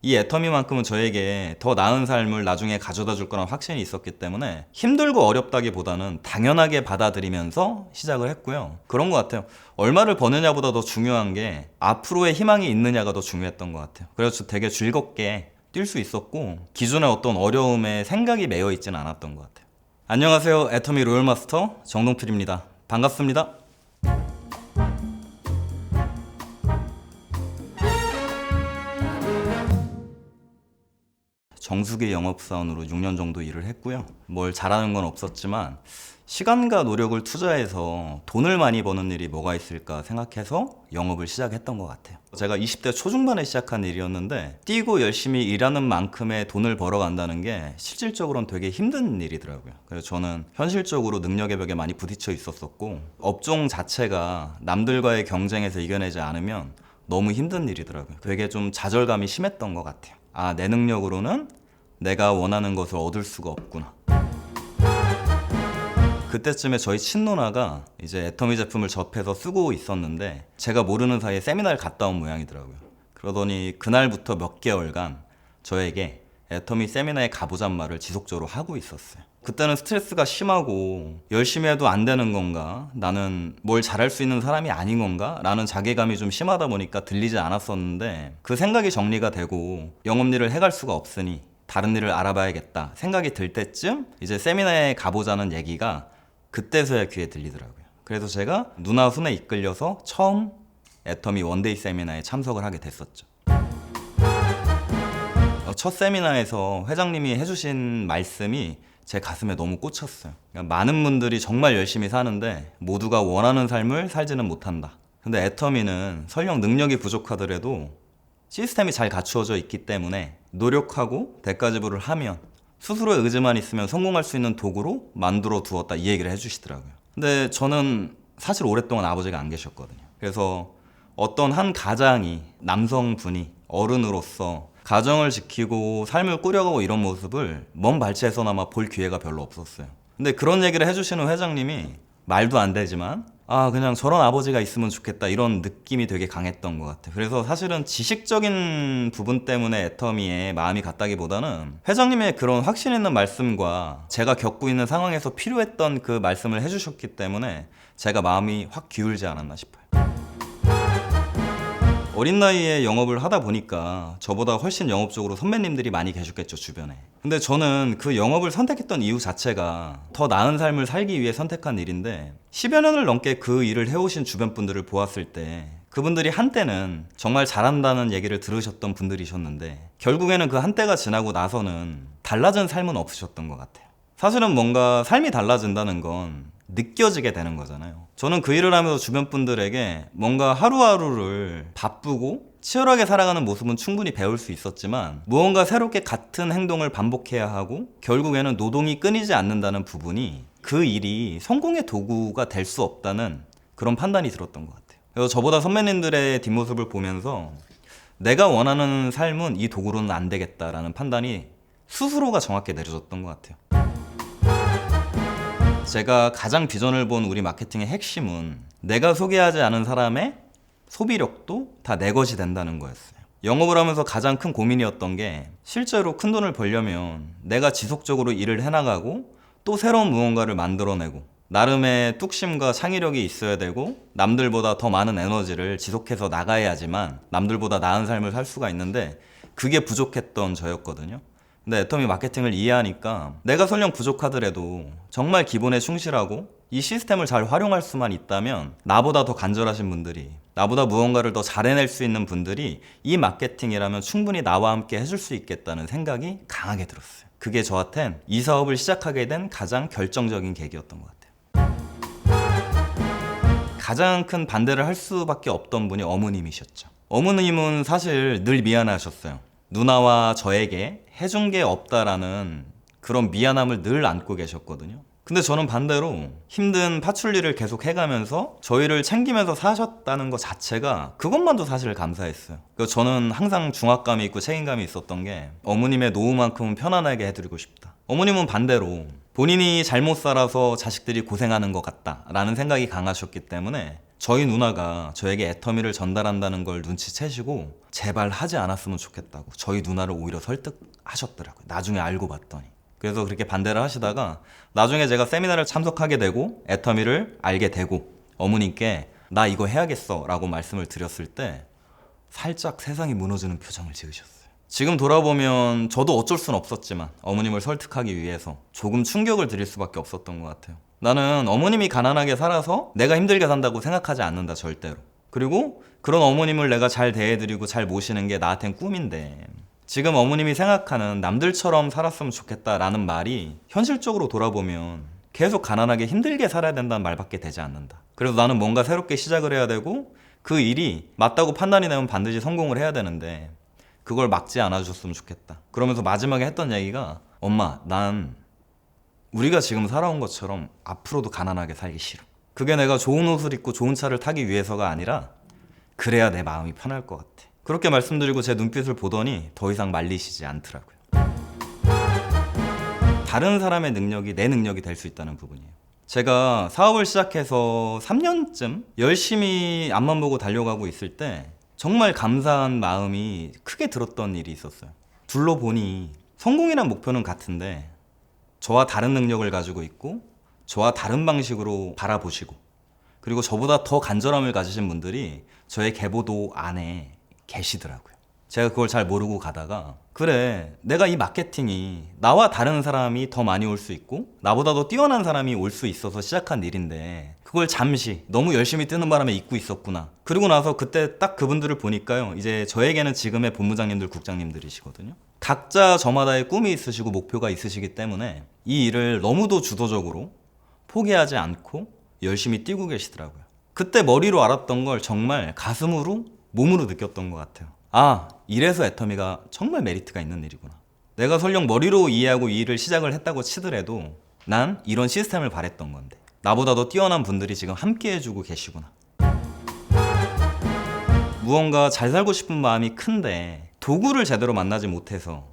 이 애터미만큼은 저에게 더 나은 삶을 나중에 가져다 줄 거란 확신이 있었기 때문에 힘들고 어렵다기보다는 당연하게 받아들이면서 시작을 했고요. 그런 것 같아요. 얼마를 버느냐보다 더 중요한 게 앞으로의 희망이 있느냐가 더 중요했던 것 같아요. 그래서 되게 즐겁게 뛸 수 있었고 기존의 어떤 어려움에 생각이 매여 있지는 않았던 것 같아요. 안녕하세요. 애터미 로열마스터 정동필입니다. 반갑습니다. 정수기 영업사원으로 6년 정도 일을 했고요. 뭘 잘하는 건 없었지만 시간과 노력을 투자해서 돈을 많이 버는 일이 뭐가 있을까 생각해서 영업을 시작했던 것 같아요. 제가 20대 초중반에 시작한 일이었는데 뛰고 열심히 일하는 만큼의 돈을 벌어간다는 게 실질적으로는 되게 힘든 일이더라고요. 그래서 저는 현실적으로 능력의 벽에 많이 부딪혀 있었었고 업종 자체가 남들과의 경쟁에서 이겨내지 않으면 너무 힘든 일이더라고요. 되게 좀 좌절감이 심했던 것 같아요. 아, 내 능력으로는 내가 원하는 것을 얻을 수가 없구나. 그때쯤에 저희 친누나가 이제 애터미 제품을 접해서 쓰고 있었는데 제가 모르는 사이에 세미나를 갔다 온 모양이더라고요. 그러더니 그날부터 몇 개월간 저에게 애터미 세미나에 가보잔 말을 지속적으로 하고 있었어요. 그때는 스트레스가 심하고 열심히 해도 안 되는 건가? 나는 뭘 잘할 수 있는 사람이 아닌 건가? 라는 자괴감이 좀 심하다 보니까 들리지 않았었는데 그 생각이 정리가 되고 영업 일을 해갈 수가 없으니 다른 일을 알아봐야겠다 생각이 들 때쯤 이제 세미나에 가보자는 얘기가 그때서야 귀에 들리더라고요. 그래서 제가 누나 손에 이끌려서 처음 애터미 원데이 세미나에 참석을 하게 됐었죠. 첫 세미나에서 회장님이 해주신 말씀이 제 가슴에 너무 꽂혔어요. 그러니까 많은 분들이 정말 열심히 사는데 모두가 원하는 삶을 살지는 못한다. 근데 애터미는 설령 능력이 부족하더라도 시스템이 잘 갖추어져 있기 때문에 노력하고 대가 지불을 하면 스스로의 의지만 있으면 성공할 수 있는 도구로 만들어 두었다, 이 얘기를 해주시더라고요. 근데 저는 사실 오랫동안 아버지가 안 계셨거든요. 그래서 어떤 한 가장이, 남성분이 어른으로서 가정을 지키고 삶을 꾸려가고 이런 모습을 먼 발치에서나마 볼 기회가 별로 없었어요. 근데 그런 얘기를 해주시는 회장님이 말도 안 되지만 그냥 저런 아버지가 있으면 좋겠다, 이런 느낌이 되게 강했던 것 같아요. 그래서 사실은 지식적인 부분 때문에 애터미에 마음이 갔다기보다는 회장님의 그런 확신 있는 말씀과 제가 겪고 있는 상황에서 필요했던 그 말씀을 해주셨기 때문에 제가 마음이 확 기울지 않았나 싶어요. 어린 나이에 영업을 하다 보니까 저보다 훨씬 영업적으로 선배님들이 많이 계셨겠죠, 주변에. 근데 저는 그 영업을 선택했던 이유 자체가 더 나은 삶을 살기 위해 선택한 일인데 10여 년을 넘게 그 일을 해오신 주변 분들을 보았을 때 그분들이 한때는 정말 잘한다는 얘기를 들으셨던 분들이셨는데 결국에는 그 한때가 지나고 나서는 달라진 삶은 없으셨던 것 같아요. 사실은 뭔가 삶이 달라진다는 건 느껴지게 되는 거잖아요. 저는 그 일을 하면서 주변 분들에게 뭔가 하루하루를 바쁘고 치열하게 살아가는 모습은 충분히 배울 수 있었지만 무언가 새롭게 같은 행동을 반복해야 하고 결국에는 노동이 끊이지 않는다는 부분이 그 일이 성공의 도구가 될 수 없다는 그런 판단이 들었던 것 같아요. 그래서 저보다 선배님들의 뒷모습을 보면서 내가 원하는 삶은 이 도구로는 안 되겠다라는 판단이 스스로가 정확히 내려졌던 것 같아요. 제가 가장 비전을 본 우리 마케팅의 핵심은 내가 소개하지 않은 사람의 소비력도 다 내 것이 된다는 거였어요. 영업을 하면서 가장 큰 고민이었던 게 실제로 큰 돈을 벌려면 내가 지속적으로 일을 해나가고 또 새로운 무언가를 만들어내고 나름의 뚝심과 창의력이 있어야 되고 남들보다 더 많은 에너지를 지속해서 나가야지만 남들보다 나은 삶을 살 수가 있는데 그게 부족했던 저였거든요. 근데 애터미 마케팅을 이해하니까 내가 설령 부족하더라도 정말 기본에 충실하고 이 시스템을 잘 활용할 수만 있다면 나보다 더 간절하신 분들이, 나보다 무언가를 더 잘 해낼 수 있는 분들이 이 마케팅이라면 충분히 나와 함께 해줄 수 있겠다는 생각이 강하게 들었어요. 그게 저한텐 이 사업을 시작하게 된 가장 결정적인 계기였던 것 같아요. 가장 큰 반대를 할 수밖에 없던 분이 어머님이셨죠. 어머님은 사실 늘 미안하셨어요. 누나와 저에게 해준 게 없다라는 그런 미안함을 늘 안고 계셨거든요. 근데 저는 반대로 힘든 파출리를 계속 해가면서 저희를 챙기면서 사셨다는 것 자체가 그것만도 사실 감사했어요. 저는 항상 중압감이 있고 책임감이 있었던 게 어머님의 노후만큼은 편안하게 해드리고 싶다. 어머님은 반대로 본인이 잘못 살아서 자식들이 고생하는 것 같다라는 생각이 강하셨기 때문에 저희 누나가 저에게 애터미를 전달한다는 걸 눈치채시고 제발 하지 않았으면 좋겠다고 저희 누나를 오히려 설득하셨더라고요. 나중에 알고 봤더니. 그래서 그렇게 반대를 하시다가 나중에 제가 세미나를 참석하게 되고 애터미를 알게 되고 어머님께 나 이거 해야겠어 라고 말씀을 드렸을 때 살짝 세상이 무너지는 표정을 지으셨어요. 지금 돌아보면 저도 어쩔 순 없었지만 어머님을 설득하기 위해서 조금 충격을 드릴 수밖에 없었던 것 같아요. 나는 어머님이 가난하게 살아서 내가 힘들게 산다고 생각하지 않는다, 절대로. 그리고 그런 어머님을 내가 잘 대해드리고 잘 모시는 게 나한텐 꿈인데 지금 어머님이 생각하는 남들처럼 살았으면 좋겠다라는 말이 현실적으로 돌아보면 계속 가난하게 힘들게 살아야 된다는 말밖에 되지 않는다. 그래서 나는 뭔가 새롭게 시작을 해야 되고 그 일이 맞다고 판단이 나면 반드시 성공을 해야 되는데 그걸 막지 않아줬으면 좋겠다. 그러면서 마지막에 했던 얘기가 엄마, 난 우리가 지금 살아온 것처럼 앞으로도 가난하게 살기 싫어. 그게 내가 좋은 옷을 입고 좋은 차를 타기 위해서가 아니라 그래야 내 마음이 편할 것 같아. 그렇게 말씀드리고 제 눈빛을 보더니 더 이상 말리시지 않더라고요. 다른 사람의 능력이 내 능력이 될 수 있다는 부분이에요. 제가 사업을 시작해서 3년쯤 열심히 앞만 보고 달려가고 있을 때 정말 감사한 마음이 크게 들었던 일이 있었어요. 둘러보니 성공이란 목표는 같은데 저와 다른 능력을 가지고 있고 저와 다른 방식으로 바라보시고 그리고 저보다 더 간절함을 가지신 분들이 저의 계보도 안에 계시더라고요. 제가 그걸 잘 모르고 가다가 그래, 내가 이 마케팅이 나와 다른 사람이 더 많이 올 수 있고 나보다 더 뛰어난 사람이 올 수 있어서 시작한 일인데 그걸 잠시 너무 열심히 뜨는 바람에 잊고 있었구나. 그리고 나서 그때 딱 그분들을 보니까요, 이제 저에게는 지금의 본부장님들, 국장님들이시거든요. 각자 저마다의 꿈이 있으시고 목표가 있으시기 때문에 이 일을 너무도 주도적으로 포기하지 않고 열심히 뛰고 계시더라고요. 그때 머리로 알았던 걸 정말 가슴으로 몸으로 느꼈던 것 같아요. 아, 이래서 애터미가 정말 메리트가 있는 일이구나. 내가 설령 머리로 이해하고 이 일을 시작을 했다고 치더라도 난 이런 시스템을 바랬던 건데 나보다 더 뛰어난 분들이 지금 함께 해주고 계시구나. 무언가 잘 살고 싶은 마음이 큰데 도구를 제대로 만나지 못해서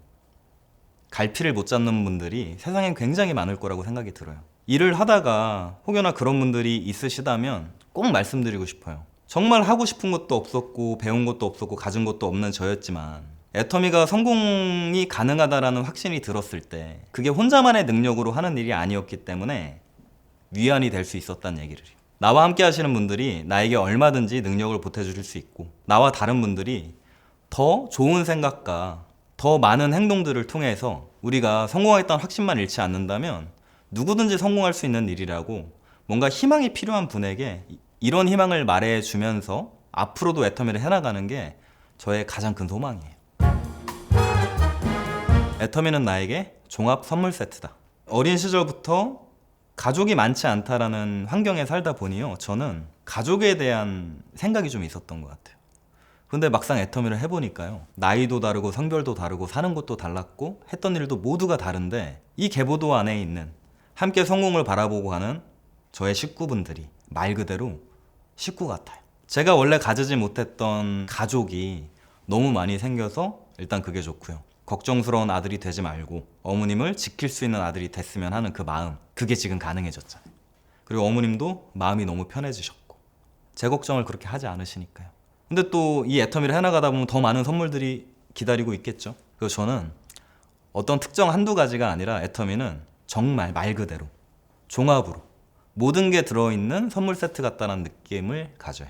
갈피를 못 잡는 분들이 세상엔 굉장히 많을 거라고 생각이 들어요. 일을 하다가 혹여나 그런 분들이 있으시다면 꼭 말씀드리고 싶어요. 정말 하고 싶은 것도 없었고 배운 것도 없었고 가진 것도 없는 저였지만 애터미가 성공이 가능하다라는 확신이 들었을 때 그게 혼자만의 능력으로 하는 일이 아니었기 때문에 위안이 될 수 있었다는 얘기를 해요. 나와 함께 하시는 분들이 나에게 얼마든지 능력을 보태주실 수 있고 나와 다른 분들이 더 좋은 생각과 더 많은 행동들을 통해서 우리가 성공하겠다는 확신만 잃지 않는다면 누구든지 성공할 수 있는 일이라고 뭔가 희망이 필요한 분에게 이런 희망을 말해주면서 앞으로도 애터미를 해나가는 게 저의 가장 큰 소망이에요. 애터미는 나에게 종합 선물 세트다. 어린 시절부터 가족이 많지 않다라는 환경에 살다 보니요, 저는 가족에 대한 생각이 좀 있었던 것 같아요. 근데 막상 애터미를 해보니까요, 나이도 다르고 성별도 다르고 사는 곳도 달랐고 했던 일도 모두가 다른데 이 계보도 안에 있는 함께 성공을 바라보고 가는 저의 식구분들이 말 그대로 식구 같아요. 제가 원래 가지지 못했던 가족이 너무 많이 생겨서 일단 그게 좋고요. 걱정스러운 아들이 되지 말고 어머님을 지킬 수 있는 아들이 됐으면 하는 그 마음, 그게 지금 가능해졌잖아요. 그리고 어머님도 마음이 너무 편해지셨고 제 걱정을 그렇게 하지 않으시니까요. 근데 또 이 애터미를 해나가다 보면 더 많은 선물들이 기다리고 있겠죠. 그래서 저는 어떤 특정 한두 가지가 아니라 애터미는 정말 말 그대로 종합으로 모든 게 들어있는 선물 세트 같다는 느낌을 가져요.